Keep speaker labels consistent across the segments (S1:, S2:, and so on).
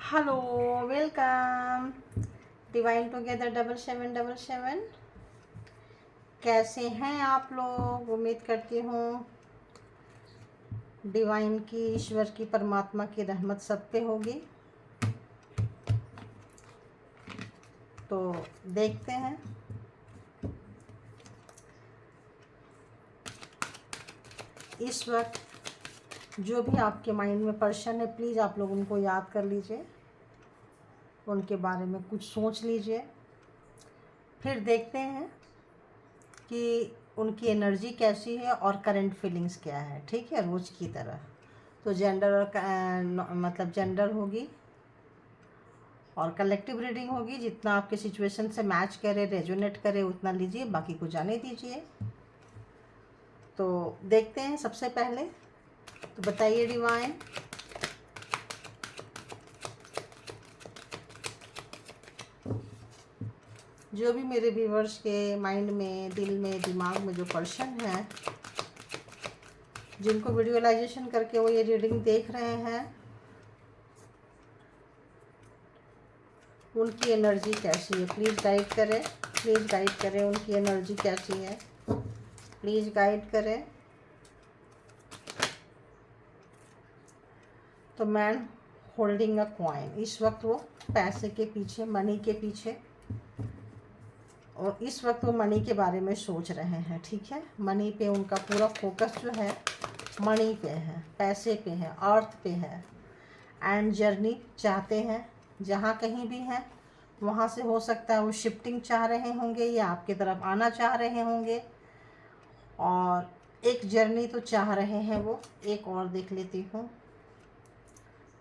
S1: Hello, welcome divine together 7777। कैसे हैं आप लोग? उम्मीद करती हूँ डिवाइन की, ईश्वर की, परमात्मा की रहमत सब पे होगी। तो देखते हैं इस वक्त जो भी आपके माइंड में पर्सन है, प्लीज़ आप लोग उनको याद कर लीजिए, उनके बारे में कुछ सोच लीजिए। फिर देखते हैं कि उनकी एनर्जी कैसी है और करंट फीलिंग्स क्या है। ठीक है, रोज़ की तरह। तो जेंडर और मतलब जेंडर होगी और कलेक्टिव रीडिंग होगी। जितना आपके सिचुएशन से मैच करे, रेजोनेट करे, उतना लीजिए, बाकी को जाने दीजिए। तो देखते हैं। सबसे पहले तो बताइए डिवाइन, जो भी मेरे व्यूवर्स के माइंड में, दिल में, दिमाग में जो पर्सन है, जिनको विजुअलाइजेशन करके वो ये रीडिंग देख रहे हैं, उनकी एनर्जी कैसी है, प्लीज़ गाइड करें। प्लीज़ गाइड करें, उनकी एनर्जी कैसी है, प्लीज़ गाइड करें। तो मैन होल्डिंग अ कॉइन, इस वक्त वो पैसे के पीछे, मनी के पीछे, और इस वक्त वो मनी के बारे में सोच रहे हैं। ठीक है, मनी पे उनका पूरा फोकस जो है मनी पे है, पैसे पे है, अर्थ पे है। एंड जर्नी चाहते हैं, जहाँ कहीं भी हैं वहाँ से हो सकता है वो शिफ्टिंग चाह रहे होंगे या आपकी तरफ आना चाह रहे होंगे। और एक जर्नी तो चाह रहे हैं वो। एक और देख लेती हूँ,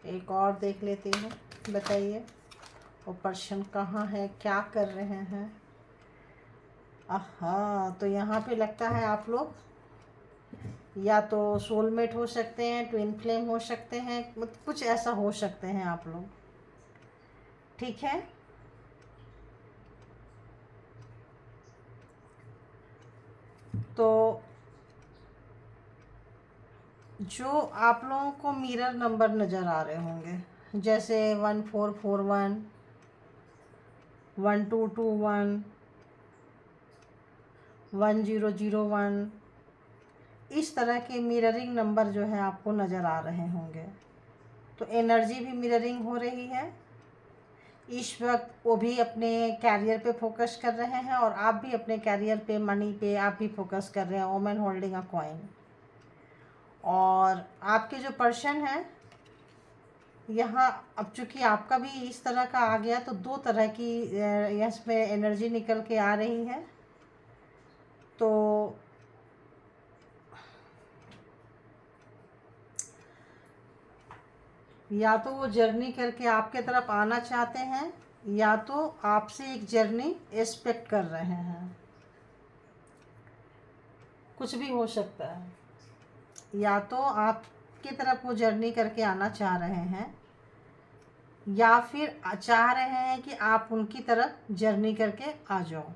S1: एक और देख लेती हूँ। बताइए वो पर्सन कहाँ है, क्या कर रहे हैं? आहा, तो यहाँ पे लगता है आप लोग या तो सोलमेट हो सकते हैं, ट्विन फ्लेम हो सकते हैं, मतलब कुछ ऐसा हो सकते हैं आप लोग। ठीक है, तो जो आप लोगों को मिरर नंबर नज़र आ रहे होंगे, जैसे 1441, 1221, 1001, इस तरह के मिररिंग नंबर जो है आपको नज़र आ रहे होंगे। तो एनर्जी भी मिररिंग हो रही है। इस वक्त वो भी अपने कैरियर पे फोकस कर रहे हैं और आप भी अपने कैरियर पे, मनी पे आप भी फोकस कर रहे हैं। Women holding a coin. और आपके जो पर्सन है यहाँ, अब चूँकि आपका भी इस तरह का आ गया, तो दो तरह की इसमें एनर्जी निकल के आ रही है। तो या तो वो जर्नी करके आपके तरफ आना चाहते हैं, या तो आपसे एक जर्नी एक्सपेक्ट कर रहे हैं। कुछ भी हो सकता है। या तो आपकी तरफ वो जर्नी करके आना चाह रहे हैं, या फिर चाह रहे हैं कि आप उनकी तरफ जर्नी करके आ जाओ,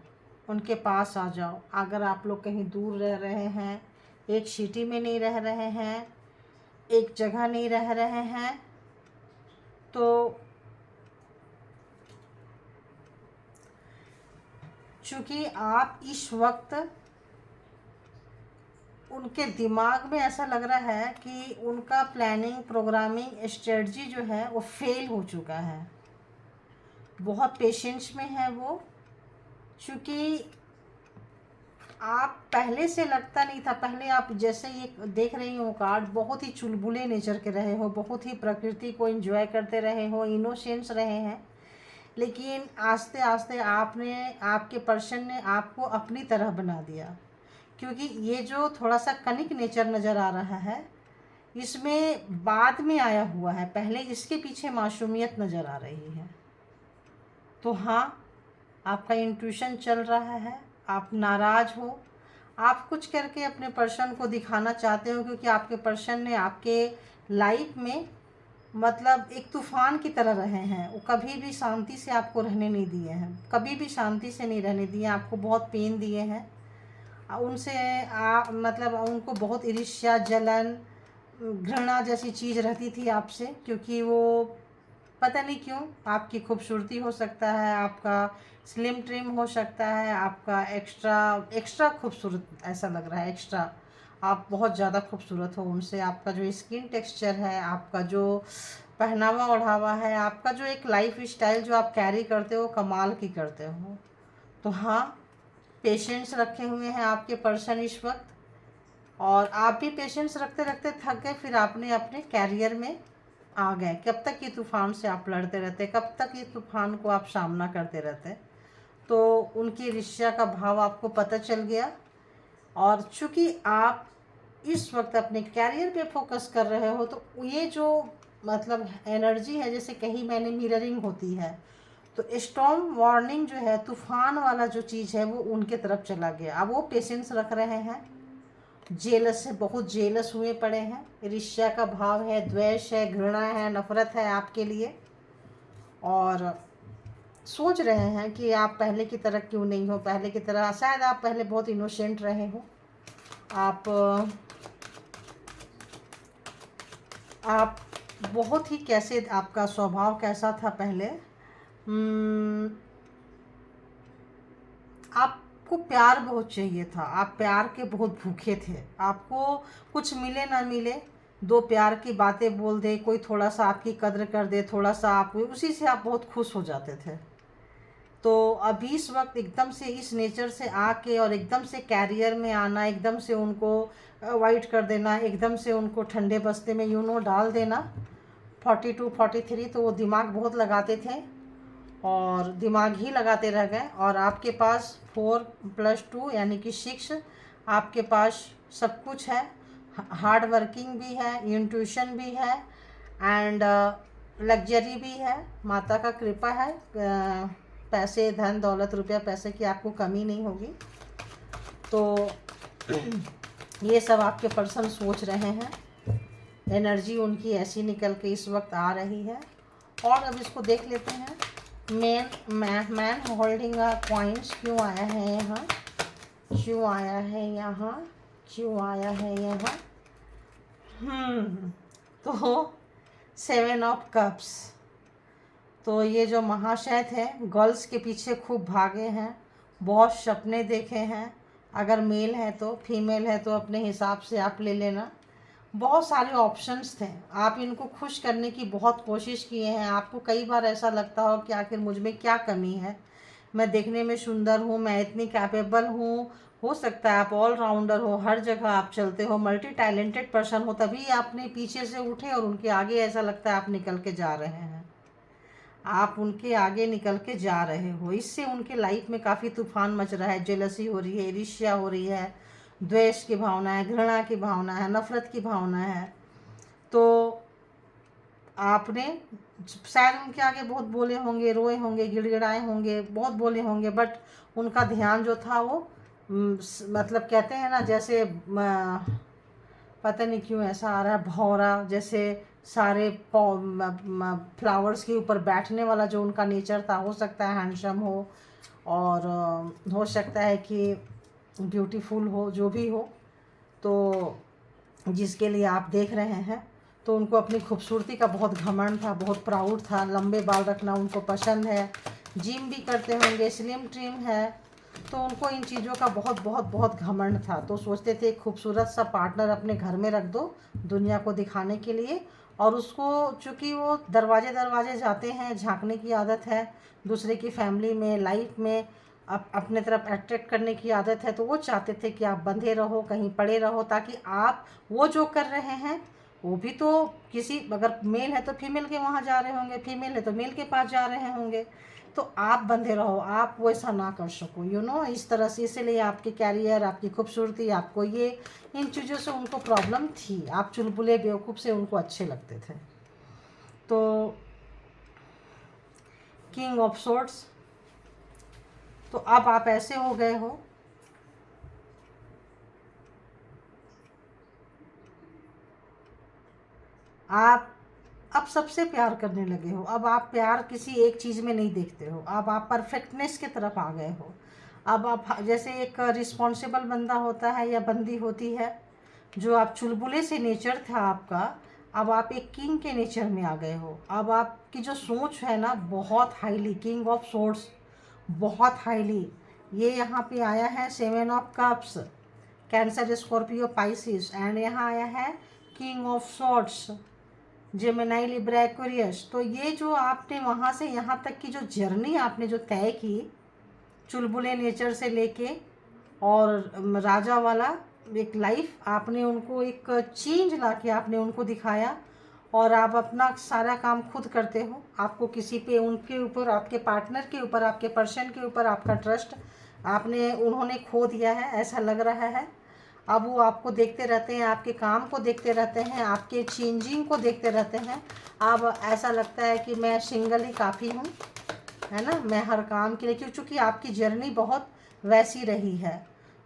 S1: उनके पास आ जाओ। अगर आप लोग कहीं दूर रह रहे हैं, एक सिटी में नहीं रह रहे हैं, एक जगह नहीं रह रहे हैं, तो चूँकि आप इस वक्त, उनके दिमाग में ऐसा लग रहा है कि उनका प्लानिंग, प्रोग्रामिंग, स्ट्रेटजी जो है वो फेल हो चुका है। बहुत पेशेंस में है वो। क्योंकि आप पहले से लगता नहीं था, पहले आप जैसे ये देख रही हो कार्ड, बहुत ही चुलबुले नेचर के रहे हो, बहुत ही प्रकृति को एंजॉय करते रहे हो, इनोसेंस रहे हैं। लेकिन आस्ते आस्ते आपने, आपके पर्सन ने आपको अपनी तरह बना दिया। क्योंकि ये जो थोड़ा सा कनिक नेचर नज़र आ रहा है, इसमें बाद में आया हुआ है, पहले इसके पीछे मासूमियत नज़र आ रही है। तो हाँ, आपका इंट्यूशन चल रहा है, आप नाराज़ हो, आप कुछ करके अपने पर्सन को दिखाना चाहते हो। क्योंकि आपके पर्सन ने आपके लाइफ में मतलब एक तूफ़ान की तरह रहे हैं। वो कभी भी शांति से आपको रहने नहीं दिए हैं, कभी भी शांति से नहीं रहने दिए, आपको बहुत पेन दिए हैं। उनसे मतलब उनको बहुत ईर्ष्या, जलन, घृणा जैसी चीज़ रहती थी आपसे। क्योंकि वो पता नहीं क्यों आपकी खूबसूरती हो सकता है, आपका स्लिम ट्रिम हो सकता है, आपका एक्स्ट्रा एक्स्ट्रा खूबसूरत ऐसा लग रहा है, एक्स्ट्रा आप बहुत ज़्यादा खूबसूरत हो उनसे। आपका जो स्किन टेक्सचर है, आपका जो पहनावा ओढ़ावा है, आपका जो एक लाइफ स्टाइल जो आप कैरी करते हो कमाल की करते हो। तो हाँ, पेशेंस रखे हुए हैं आपके पर्सन इस वक्त, और आप भी पेशेंस रखते रखते थक गए, फिर आपने अपने कैरियर में आ गए। कब तक ये तूफ़ान से आप लड़ते रहते, कब तक ये तूफ़ान को आप सामना करते रहते। तो उनकी ईर्ष्या का भाव आपको पता चल गया, और चूँकि आप इस वक्त अपने कैरियर पे फोकस कर रहे हो, तो ये जो मतलब एनर्जी है, जैसे कहीं मैंने मिररिंग होती है, तो स्टॉर्म वार्निंग जो है, तूफान वाला जो चीज़ है, वो उनके तरफ चला गया। अब वो पेशेंस रख रहे हैं, जेलस से बहुत जेलस हुए पड़े हैं, ईर्ष्या का भाव है, द्वेष है, घृणा है, नफरत है आपके लिए, और सोच रहे हैं कि आप पहले की तरह क्यों नहीं हो, पहले की तरह। शायद आप पहले बहुत इनोसेंट रहे हो, आप बहुत ही कैसे, आपका स्वभाव कैसा था पहले, आपको प्यार बहुत चाहिए था, आप प्यार के बहुत भूखे थे। आपको कुछ मिले ना मिले, दो प्यार की बातें बोल दे, कोई थोड़ा सा आपकी कद्र कर दे, थोड़ा सा आप, उसी से आप बहुत खुश हो जाते थे। तो अभी इस वक्त एकदम से इस नेचर से आके और एकदम से कैरियर में आना, एकदम से उनको अवॉइड कर देना, एकदम से उनको ठंडे बस्ते में डाल देना, 42 43, तो वो दिमाग बहुत लगाते थे और दिमाग ही लगाते रह गए। और आपके पास 4+2 यानी कि 6, आपके पास सब कुछ है, हार्ड वर्किंग भी है, इंट्यूशन भी है, एंड लग्जरी भी है, माता का कृपा है, पैसे, धन दौलत, रुपया पैसे की आपको कमी नहीं होगी। तो ये सब आपके पर्सन सोच रहे हैं, एनर्जी उनकी ऐसी निकल के इस वक्त आ रही है। और अब इसको देख लेते हैं, मैन होल्डिंग अ कॉइन्स क्यों आया है यहाँ, क्यों आया है यहाँ, क्यों आया है यहाँ। तो 7 ऑफ कप्स, तो ये जो महाशय थे, गर्ल्स के पीछे खूब भागे हैं, बहुत सपने देखे हैं। अगर मेल है तो, फीमेल है तो अपने हिसाब से आप ले लेना। बहुत सारे ऑप्शंस थे, आप इनको खुश करने की बहुत कोशिश किए हैं। आपको कई बार ऐसा लगता हो कि आखिर मुझ में क्या कमी है, मैं देखने में सुंदर हूँ, मैं इतनी कैपेबल हूँ, हो सकता है आप ऑलराउंडर हो, हर जगह आप चलते हो, मल्टी टैलेंटेड पर्सन हो, तभी आपने पीछे से उठे और उनके आगे ऐसा लगता है आप निकल के जा रहे हैं, आप उनके आगे निकल के जा रहे हो। इससे उनके लाइफ में काफ़ी तूफान मच रहा है, जेलसी हो रही है, ईर्ष्या हो रही है, द्वेष की भावना है, घृणा की भावना है, नफरत की भावना है। तो आपने शायद उनके आगे बहुत बोले होंगे, रोए होंगे, गिड़गिड़ाए होंगे, बहुत बोले होंगे, बट उनका ध्यान जो था वो मतलब कहते हैं ना, जैसे पता नहीं क्यों ऐसा आ रहा है, भौरा जैसे, सारे फ्लावर्स के ऊपर बैठने वाला जो उनका नेचर था। हो सकता है हैंडसम हो, और हो सकता है कि ब्यूटीफुल हो, जो भी हो। तो जिसके लिए आप देख रहे हैं, तो उनको अपनी खूबसूरती का बहुत घमंड था, बहुत प्राउड था, लंबे बाल रखना उनको पसंद है, जिम भी करते होंगे, स्लिम ट्रिम है, तो उनको इन चीज़ों का बहुत बहुत बहुत घमंड था। तो सोचते थे खूबसूरत सा पार्टनर अपने घर में रख दो दुनिया को दिखाने के लिए। और उसको चूँकि वो दरवाजे दरवाजे जाते हैं, झांकने की आदत है, दूसरे की फैमिली में, लाइफ में अपने तरफ अट्रैक्ट करने की आदत है, तो वो चाहते थे कि आप बंधे रहो, कहीं पड़े रहो, ताकि आप वो जो कर रहे हैं वो भी तो किसी, अगर मेल है तो फीमेल के वहाँ जा रहे होंगे, फीमेल है तो मेल के पास जा रहे होंगे, तो आप बंधे रहो, आप वैसा ना कर सको, इस तरह से। इसीलिए आपके कैरियर, आपकी खूबसूरती, आपको ये इन चीज़ों से उनको प्रॉब्लम थी। आप चुलबुले बेवकूफ़ से उनको अच्छे लगते थे। तो किंग ऑफ सोर्ड्स, तो अब आप ऐसे हो गए हो, आप अब सबसे प्यार करने लगे हो। अब आप प्यार किसी एक चीज़ में नहीं देखते हो, अब आप परफेक्टनेस की तरफ आ गए हो। अब आप जैसे एक रिस्पॉन्सिबल बंदा होता है या बंदी होती है, जो आप चुलबुले से नेचर था आपका, अब आप एक किंग के नेचर में आ गए हो। अब आपकी जो सोच है ना बहुत हाईली, किंग ऑफ सोर्ड्स बहुत हाईली। ये यहाँ पे आया है 7 of cups, cancer, Scorpio, Pisces, and यहाँ आया है king of swords, Gemini, Libra, Aquarius. तो ये जो आपने वहाँ से यहाँ तक की जो जर्नी आपने जो तय की, चुलबुले नेचर से लेके और राजा वाला एक लाइफ, आपने उनको एक चेंज ला के आपने उनको दिखाया, और आप अपना सारा काम खुद करते हो। आपको किसी पे, उनके ऊपर, आपके पार्टनर के ऊपर, आपके पर्सन के ऊपर आपका ट्रस्ट उन्होंने खो दिया है ऐसा लग रहा है। अब वो आपको देखते रहते हैं, आपके काम को देखते रहते हैं, आपके चेंजिंग को देखते रहते हैं। अब ऐसा लगता है कि मैं सिंगल ही काफ़ी हूँ, है ना, मैं हर काम के लिए, क्योंकि आपकी जर्नी बहुत वैसी रही है।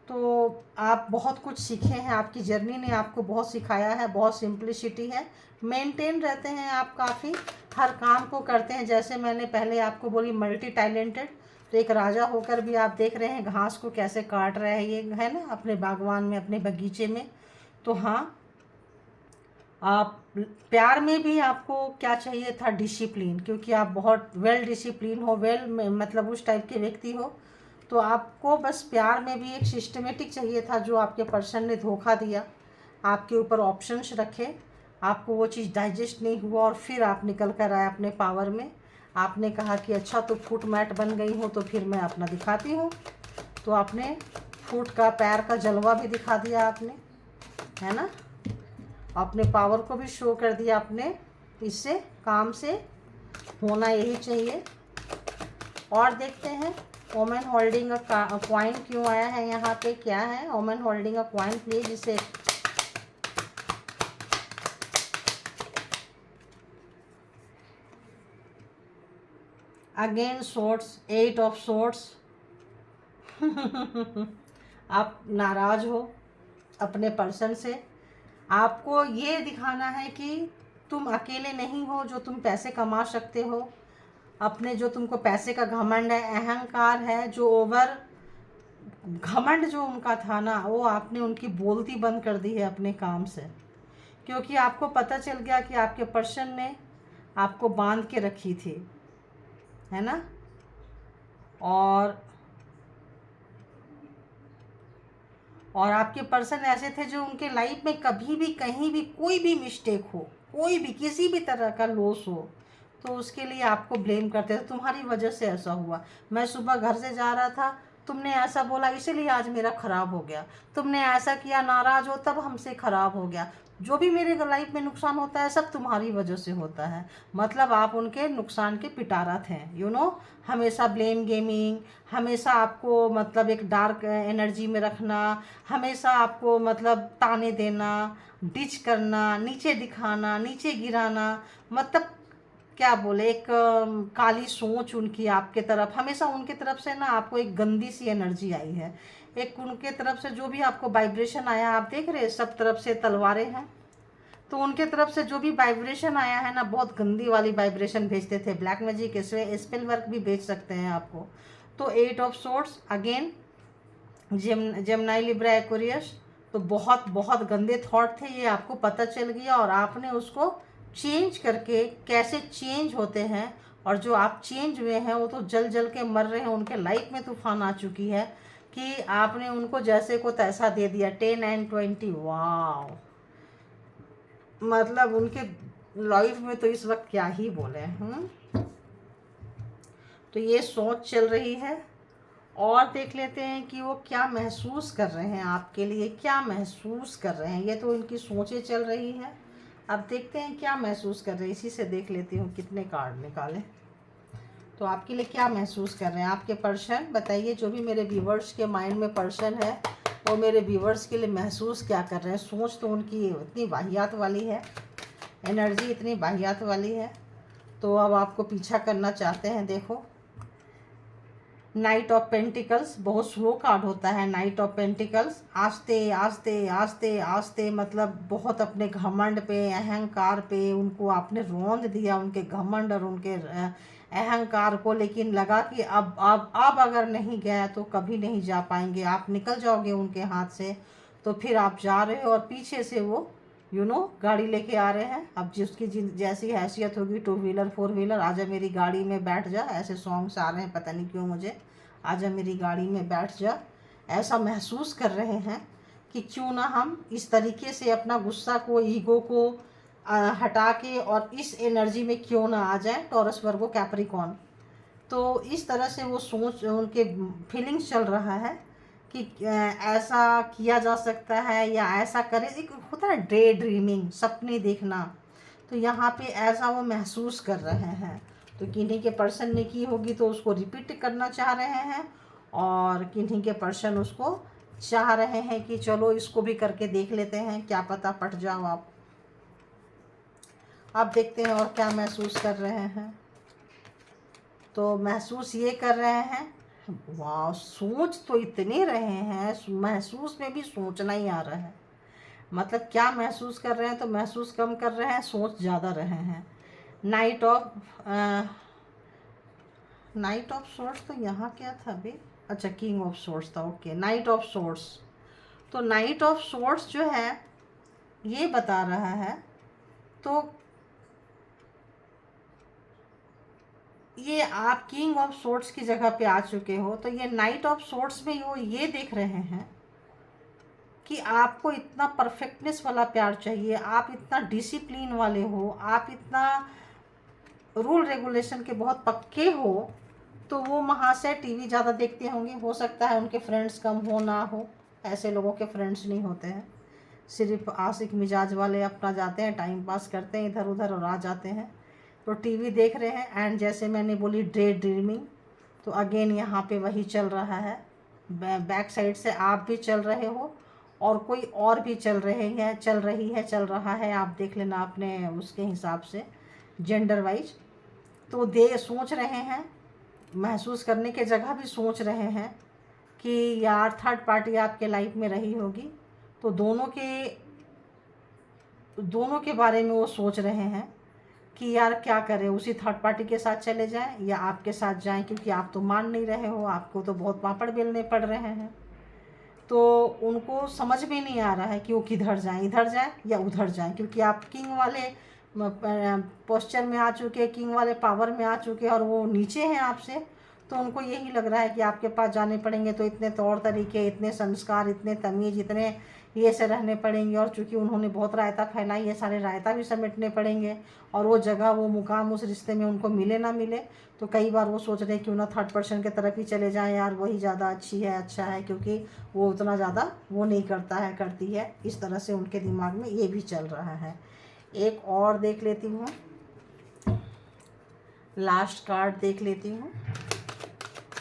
S1: तो आप बहुत कुछ सीखे हैं, आपकी जर्नी ने आपको बहुत सिखाया है। बहुत सिंप्लिसिटी है, मेंटेन रहते हैं आप, काफ़ी हर काम को करते हैं। जैसे मैंने पहले आपको बोली मल्टी टैलेंटेड, तो एक राजा होकर भी आप देख रहे हैं घास को कैसे काट रहे हैं, ये है ना, अपने बागवान में, अपने बगीचे में। तो हाँ, आप प्यार में भी आपको क्या चाहिए था, डिसिप्लिन, क्योंकि आप बहुत वेल डिसिप्लिन हो, मतलब उस टाइप के व्यक्ति हो। तो आपको बस प्यार में भी एक सिस्टमेटिक चाहिए था, जो आपके पर्सन ने धोखा दिया, आपके ऊपर ऑप्शंस रखे, आपको वो चीज़ डाइजेस्ट नहीं हुआ, और फिर आप निकल कर आए अपने पावर में। आपने कहा कि अच्छा तो फुट मैट बन गई हो तो फिर मैं अपना दिखाती हूँ। तो आपने फुट का, पैर का जलवा भी दिखा दिया आपने, है ना, अपने पावर को भी शो कर दिया आपने। इससे काम से होना यही चाहिए। और देखते हैं वोमेन होल्डिंग अ कॉइन क्यों आया है यहाँ पे, क्या है women holding a coin, please इसे अगेन सोर्ट्स, 8 ऑफ सोर्ट्स। आप नाराज हो अपने पर्सन से। आपको ये दिखाना है कि तुम अकेले नहीं हो, जो तुम पैसे कमा सकते हो। अपने जो तुमको पैसे का घमंड है, अहंकार है, जो ओवर घमंड जो उनका था ना, वो आपने उनकी बोलती बंद कर दी है अपने काम से, क्योंकि आपको पता चल गया कि आपके पर्सन ने आपको बांध के रखी थी, है ना। और आपके पर्सन ऐसे थे जो उनके लाइफ में कभी भी, कहीं भी, कोई भी मिस्टेक हो, कोई भी किसी भी तरह का लॉस हो, तो उसके लिए आपको ब्लेम करते थे, तुम्हारी वजह से ऐसा हुआ, मैं सुबह घर से जा रहा था, तुमने ऐसा बोला इसीलिए आज मेरा ख़राब हो गया, तुमने ऐसा किया, नाराज़ हो तब हमसे ख़राब हो गया, जो भी मेरे लाइफ में नुकसान होता है सब तुम्हारी वजह से होता है। मतलब आप उनके नुकसान के पिटारा थे, हमेशा ब्लेम गेमिंग, हमेशा आपको मतलब एक डार्क एनर्जी में रखना, हमेशा आपको मतलब ताने देना, डिच करना, नीचे दिखाना, नीचे गिराना, मतलब क्या बोले, एक काली सोच उनकी आपके तरफ, हमेशा उनके तरफ से ना आपको एक गंदी सी एनर्जी आई है। एक उनके तरफ से जो भी आपको वाइब्रेशन आया, आप देख रहे हैं सब तरफ से तलवारें हैं, तो उनके तरफ से जो भी वाइब्रेशन आया है ना, बहुत गंदी वाली वाइब्रेशन भेजते थे। ब्लैक मैजिक, स्पेल वर्क भी भेज सकते हैं आपको। तो 8 of swords again, Gemini, Libra, Aquarius. तो बहुत बहुत गंदे थॉट थे, ये आपको पता चल गया, और आपने उसको चेंज करके, कैसे चेंज होते हैं, और जो आप चेंज हुए हैं वो तो जल जल के मर रहे हैं, उनके लाइफ में तूफान आ चुकी है कि आपने उनको जैसे को तैसा दे दिया। 10 एंड 20, वाह, मतलब उनके लाइफ में तो इस वक्त क्या ही बोले। तो ये सोच चल रही है, और देख लेते हैं कि वो क्या महसूस कर रहे हैं आपके लिए, क्या महसूस कर रहे हैं। ये तो इनकी सोचें चल रही हैं, अब देखते हैं क्या महसूस कर रहे हैं। इसी से देख लेती हूँ कितने कार्ड निकाले, तो आपके लिए क्या महसूस कर रहे हैं आपके पर्सन, बताइए। जो भी मेरे व्यूवर्स के माइंड में पर्सन है, वो मेरे व्यूवर्स के लिए महसूस क्या कर रहे हैं। सोच तो उनकी इतनी वाहियात वाली है, एनर्जी इतनी वाहियात वाली है, तो अब आपको पीछा करना चाहते हैं। देखो, नाइट ऑफ पेंटिकल्स बहुत स्लो कार्ड होता है। नाइट ऑफ पेंटिकल्स, आस्ते आस्ते आस्ते आस्ते, मतलब बहुत अपने घमंड पे, अहंकार पे उनको आपने रौंद दिया, उनके घमंड और उनके अहंकार को। लेकिन लगा कि अब अगर नहीं गया तो कभी नहीं जा पाएंगे, आप निकल जाओगे उनके हाथ से। तो फिर आप जा रहे हो, और पीछे से वो गाड़ी लेके आ रहे हैं। अब जिसकी जैसी हैसियत होगी, 2 व्हीलर 4 व्हीलर, आजा मेरी गाड़ी में बैठ जा, ऐसे सॉन्ग्स आ रहे हैं, पता नहीं क्यों मुझे, आजा मेरी गाड़ी में बैठ जा। ऐसा महसूस कर रहे हैं कि क्यों ना हम इस तरीके से अपना गुस्सा को, ईगो को हटा के और इस एनर्जी में क्यों ना आ जाए, टॉरस वर्गो कैप्रिकॉर्न। तो इस तरह से वो सोच, उनके फीलिंग्स चल रहा है कि ऐसा किया जा सकता है या ऐसा करें। एक होता है डे ड्रीमिंग, सपने देखना, तो यहाँ पे ऐसा वो महसूस कर रहे हैं। तो किन्हीं के पर्सन ने की होगी तो उसको रिपीट करना चाह रहे हैं, और किन्हीं के पर्सन उसको चाह रहे हैं कि चलो इसको भी करके देख लेते हैं, क्या पता पट जाओ आप। अब देखते हैं और क्या महसूस कर रहे हैं। तो महसूस ये कर रहे हैं, वाह, सोच तो इतने रहे हैं, महसूस में भी सोचना ही आ रहा है। मतलब क्या महसूस कर रहे हैं, तो महसूस कम कर रहे हैं, सोच ज़्यादा रहे हैं। नाइट ऑफ सोर्ट्स, तो यहाँ क्या था अभी, अच्छा किंग ऑफ सोर्ट्स था, ओके, नाइट ऑफ सोर्ट्स। तो नाइट ऑफ सोर्ट्स जो है ये बता रहा है, तो ये आप किंग ऑफ सोर्ट्स की जगह पे आ चुके हो, तो ये नाइट ऑफ सोर्ट्स में वो ये देख रहे हैं कि आपको इतना परफेक्टनेस वाला प्यार चाहिए, आप इतना डिसिप्लिन वाले हो, आप इतना रूल रेगुलेशन के बहुत पक्के हो। तो वो वहाँ से टीवी ज़्यादा देखते होंगे, हो सकता है उनके फ्रेंड्स कम हो ना हो, ऐसे लोगों के फ्रेंड्स नहीं होते हैं, सिर्फ आशिक मिजाज वाले अपना जाते हैं, टाइम पास करते हैं इधर उधर और आ जाते हैं। तो टीवी देख रहे हैं, एंड जैसे मैंने बोली डे ड्रीमिंग, तो अगेन यहाँ पे वही चल रहा है। बैक साइड से आप भी चल रहे हो और कोई और भी चल रही है, आप देख लेना अपने उसके हिसाब से जेंडर वाइज। तो सोच रहे हैं, महसूस करने के जगह भी सोच रहे हैं कि यार थर्ड पार्टी आपके लाइफ में रही होगी, तो दोनों के बारे में वो सोच रहे हैं कि यार क्या करें, उसी थर्ड पार्टी के साथ चले जाएं या आपके साथ जाएं, क्योंकि आप तो मान नहीं रहे हो, आपको तो बहुत पापड़ बेलने पड़ रहे हैं। तो उनको समझ में नहीं आ रहा है कि वो किधर जाएं, इधर जाएं या उधर जाएं, क्योंकि आप किंग वाले पोस्चर में आ चुके, किंग वाले पावर में आ चुके और वो नीचे हैं आपसे। तो उनको यही लग रहा है कि आपके पास जाने पड़ेंगे तो इतने तौर तरीके, इतने संस्कार, इतने तमीज़, इतने ये से रहने पड़ेंगे, और चूँकि उन्होंने बहुत रायता फैलाई है, सारे रायता भी समेटने पड़ेंगे, और वो जगह, वो मुकाम उस रिश्ते में उनको मिले ना मिले। तो कई बार वो सोच रहे हैं क्यों ना थर्ड पर्सन की तरफ ही चले जाएं, यार वही ज़्यादा अच्छा है, क्योंकि वो उतना ज़्यादा वो नहीं करती है। इस तरह से उनके दिमाग में ये भी चल रहा है। एक और देख लेती हूँ, लास्ट कार्ड देख लेती हूँ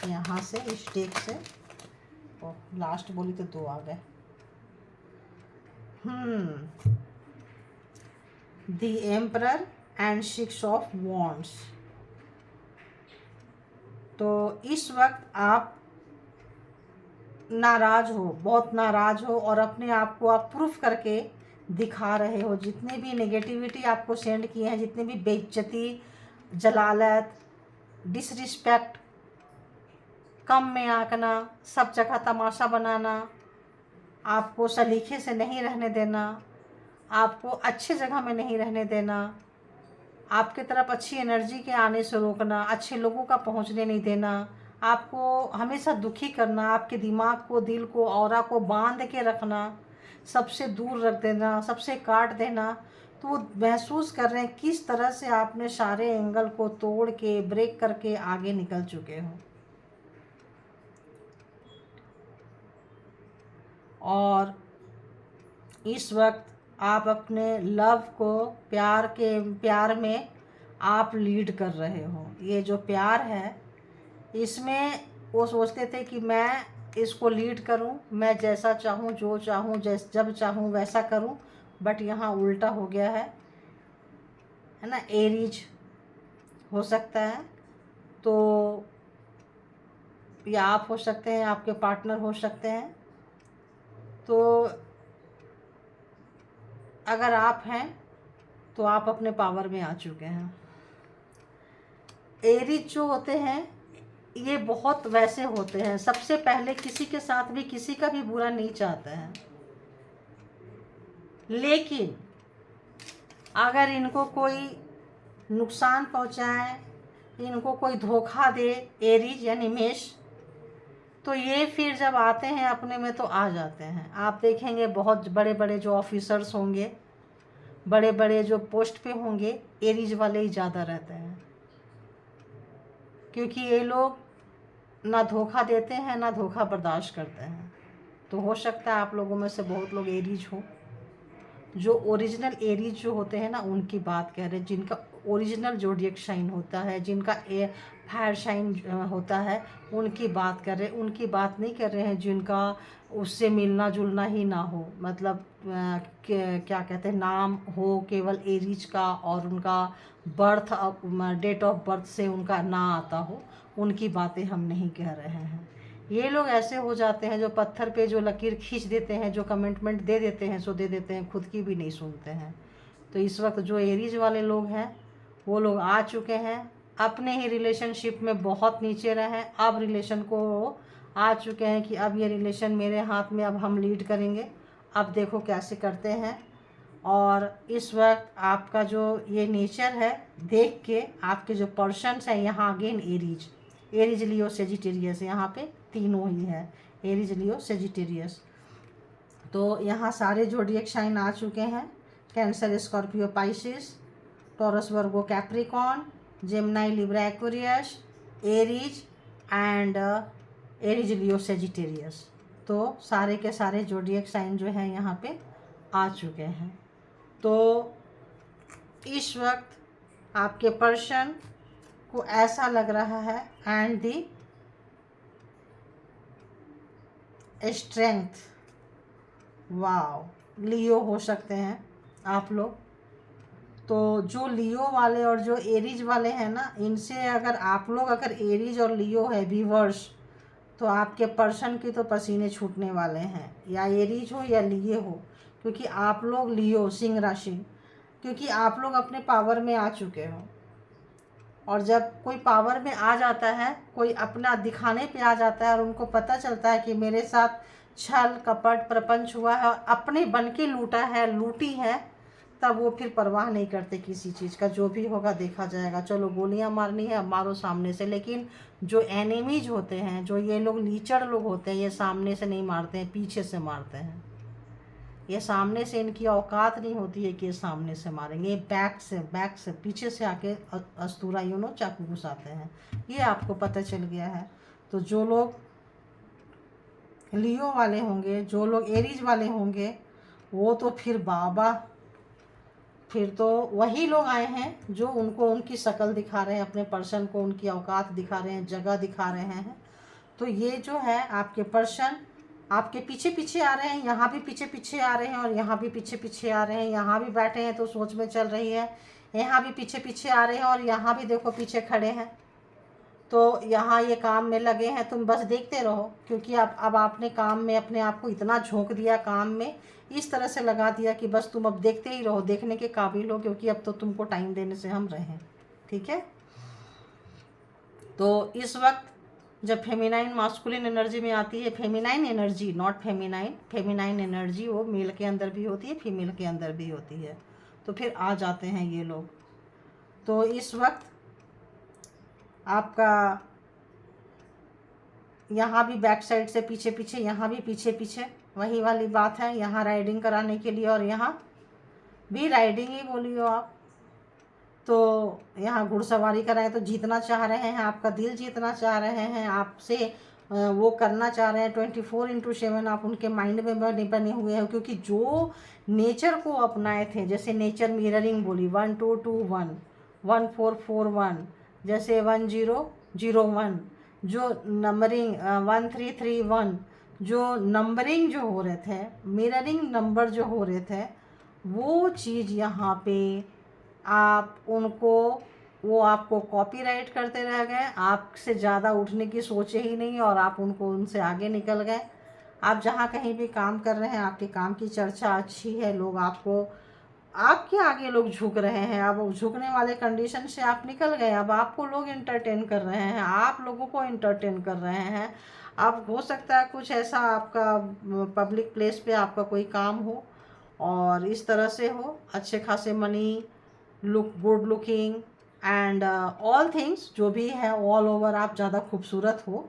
S1: यहाँ से, इस डेक से। लास्ट बोली तो 2 आ गए। The emperor and 6 of wands. तो इस वक्त आप नाराज़ हो, बहुत नाराज़ हो, और अपने आप को आप प्रूफ करके दिखा रहे हो। जितने भी नेगेटिविटी आपको सेंड किए हैं, जितने भी बेइज्जती, जलालत, डिसरिस्पेक्ट, कम में आंकना, सब जगह तमाशा बनाना, आपको सलीके से नहीं रहने देना, आपको अच्छे जगह में नहीं रहने देना, आपके तरफ अच्छी एनर्जी के आने से रोकना, अच्छे लोगों का पहुंचने नहीं देना, आपको हमेशा दुखी करना, आपके दिमाग को, दिल को, ऑरा को बांध के रखना, सबसे दूर रख देना, सबसे काट देना। तो वो महसूस कर रहे हैं किस तरह से आपने सारे एंगल को तोड़ के, ब्रेक करके आगे निकल चुके हो। और इस वक्त आप अपने लव को, प्यार में आप लीड कर रहे हो। ये जो प्यार है, इसमें वो सोचते थे कि मैं इसको लीड करूं, मैं जैसा चाहूं, जो चाहूं, जब चाहूं वैसा करूं, बट यहाँ उल्टा हो गया है ना। एरीज हो सकता है, तो या आप हो सकते हैं, आपके पार्टनर हो सकते हैं। तो अगर आप हैं तो आप अपने पावर में आ चुके हैं। एरीज जो होते हैं ये बहुत वैसे होते हैं, सबसे पहले किसी के साथ भी किसी का भी बुरा नहीं चाहते हैं, लेकिन अगर इनको कोई नुकसान पहुंचाए, इनको कोई धोखा दे, एरीज यानी मेष, तो ये फिर जब आते हैं अपने में तो आ जाते हैं। आप देखेंगे बहुत बड़े बड़े जो ऑफिसर्स होंगे, बड़े बड़े जो पोस्ट पे होंगे, एरीज वाले ही ज़्यादा रहते हैं, क्योंकि ये लोग ना धोखा देते हैं ना धोखा बर्दाश्त करते हैं। तो हो सकता है आप लोगों में से बहुत लोग एरीज हो। जो ओरिजिनल एरीज जो होते हैं ना, उनकी बात कह रहे हैं, जिनका ओरिजिनल जोडिएक साइन होता है, जिनका फायर साइन होता है, उनकी बात कर रहे हैं। उनकी बात नहीं कर रहे हैं जिनका उससे मिलना जुलना ही ना हो, मतलब क्या कहते हैं, नाम हो केवल एरीज का और उनका बर्थ डेट ऑफ बर्थ से उनका ना आता हो, उनकी बातें हम नहीं कह रहे हैं। ये लोग ऐसे हो जाते हैं जो पत्थर पे जो लकीर खींच देते हैं, जो कमिटमेंट दे देते हैं सो दे देते हैं, खुद की भी नहीं सुनते हैं। तो इस वक्त जो एरीज वाले लोग हैं वो लोग आ चुके हैं, अपने ही रिलेशनशिप में बहुत नीचे रहे, अब रिलेशन को आ चुके हैं कि अब ये रिलेशन मेरे हाथ में, अब हम लीड करेंगे, अब देखो कैसे करते हैं। और इस वक्त आपका जो ये नेचर है देख के, आपके जो पर्सन्स हैं, यहाँ अगेन एरीज लियो सेजिटेरियस, यहाँ पे तीनों ही है, एरीज लियो सेजिटेरियस। तो यहाँ सारे जोडिएक साइन आ चुके हैं, cancer Scorpio Pisces, Taurus Virgo Capricorn, Gemini Libra Aquarius, Aries and Aries Leo Sagittarius. तो सारे के सारे जोडिएक साइन जो हैं यहाँ पे आ चुके हैं। तो इस वक्त आपके पर्सन को ऐसा लग रहा है, एंड दी स्ट्रेंथ, वाओ, लियो हो सकते हैं आप लोग। तो जो लियो वाले और जो एरीज वाले हैं ना, इनसे अगर आप लोग अगर एरीज और लियो है व्यूअर्स, तो आपके पर्सन की तो पसीने छूटने वाले हैं, या एरीज हो या लिए हो, क्योंकि आप लोग लियो सिंह राशि, क्योंकि आप लोग अपने पावर में आ चुके हो। और जब कोई पावर में आ जाता है, कोई अपना दिखाने पे आ जाता है और उनको पता चलता है कि मेरे साथ छल कपट प्रपंच हुआ है, अपने बन के लूटा है, लूटी है, तब वो फिर परवाह नहीं करते किसी चीज़ का, जो भी होगा देखा जाएगा, चलो गोलियां मारनी है मारो सामने से। लेकिन जो एनिमीज होते हैं, जो ये लोग लीचड़ लोग होते हैं, ये सामने से नहीं मारते हैं, पीछे से मारते हैं। ये सामने से इनकी औकात नहीं होती है कि ये सामने से मारेंगे, ये बैक से पीछे से आके अस्तूरा चाकू घुसाते हैं, ये आपको पता चल गया है। तो जो लोग लियो वाले होंगे, जो लोग एरीज वाले होंगे, वो तो फिर बाबा, फिर तो वही लोग आए हैं जो उनको उनकी शक्ल दिखा रहे हैं, अपने पर्सन को उनकी औकात दिखा रहे हैं, जगह दिखा रहे हैं। तो ये जो है आपके पर्सन आपके पीछे पीछे आ रहे हैं, यहाँ भी पीछे पीछे आ रहे हैं और यहाँ भी पीछे पीछे आ रहे हैं, यहाँ भी बैठे हैं तो सोच में चल रही है, यहाँ भी पीछे पीछे आ रहे हैं और यहाँ भी देखो पीछे खड़े हैं। तो यहाँ ये काम में लगे हैं, तुम बस देखते रहो, क्योंकि अब आपने काम में अपने आप को इतना झोंक दिया, काम में इस तरह से लगा दिया कि बस तुम अब देखते ही रहो, देखने के काबिल हो, क्योंकि अब तो तुमको टाइम देने से हम रहे। ठीक है। तो इस वक्त जब फेमिनाइन मास्कुलिन एनर्जी में आती है, feminine energy not feminine, feminine energy वो मेल के अंदर भी होती है, फीमेल के अंदर भी होती है, तो फिर आ जाते हैं ये लोग। तो इस वक्त आपका यहाँ भी बैक साइड से पीछे पीछे, यहाँ भी पीछे पीछे, वही वाली बात है, यहाँ राइडिंग कराने के लिए, और यहाँ भी राइडिंग ही बोलियो आप। तो यहाँ घुड़सवारी कराएं, तो जीतना चाह रहे हैं, आपका दिल जीतना चाह रहे हैं, आपसे वो करना चाह रहे हैं, 24/7 आप उनके माइंड में बने हुए हैं, क्योंकि जो नेचर को अपनाए थे, जैसे नेचर मिररिंग बोली 1221 1441, जैसे 1001, जो नंबरिंग 1331, जो नंबरिंग जो हो रहे थे, मिररिंग नंबर जो हो रहे थे, वो चीज़ यहाँ पे आप उनको, वो आपको कॉपीराइट करते रह गए, आपसे ज़्यादा उठने की सोचे ही नहीं, और आप उनको उनसे आगे निकल गए। आप जहाँ कहीं भी काम कर रहे हैं, आपके काम की चर्चा अच्छी है, लोग आपको, आपके आगे लोग झुक रहे हैं, अब झुकने वाले कंडीशन से आप निकल गए, अब आपको लोग इंटरटेन कर रहे हैं, आप लोगों को इंटरटेन कर रहे हैं। अब हो सकता है कुछ ऐसा आपका पब्लिक प्लेस पे आपका कोई काम हो और इस तरह से हो, अच्छे खासे money, look good looking and all things जो भी है, ऑल ओवर आप ज़्यादा खूबसूरत हो।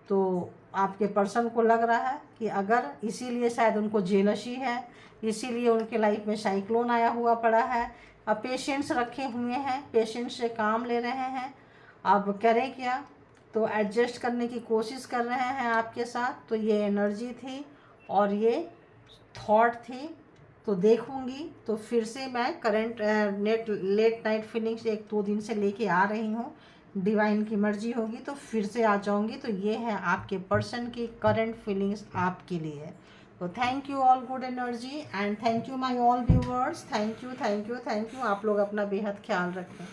S1: तो आपके पर्सन को लग रहा है कि अगर इसीलिए शायद उनको जेलसी है, इसीलिए उनके लाइफ में साइक्लोन आया हुआ पड़ा है। अब पेशेंस रखे हुए हैं, पेशेंस से काम ले रहे हैं। अब करें क्या, तो एडजस्ट करने की कोशिश कर रहे हैं आपके साथ। तो ये एनर्जी थी और ये थॉट थी। तो देखूंगी तो फिर से मैं करंट लेट नाइट फीलिंग्स 1-2 दिन से लेके आ रही हूँ। डिवाइन की मर्जी होगी तो फिर से आ जाऊंगी। तो ये है आपके पर्सन की करंट फीलिंग्स आपके लिए। तो thank you all good energy and thank you my all viewers. Thank you thank you thank you. आप लोग अपना बेहद ख्याल रखें।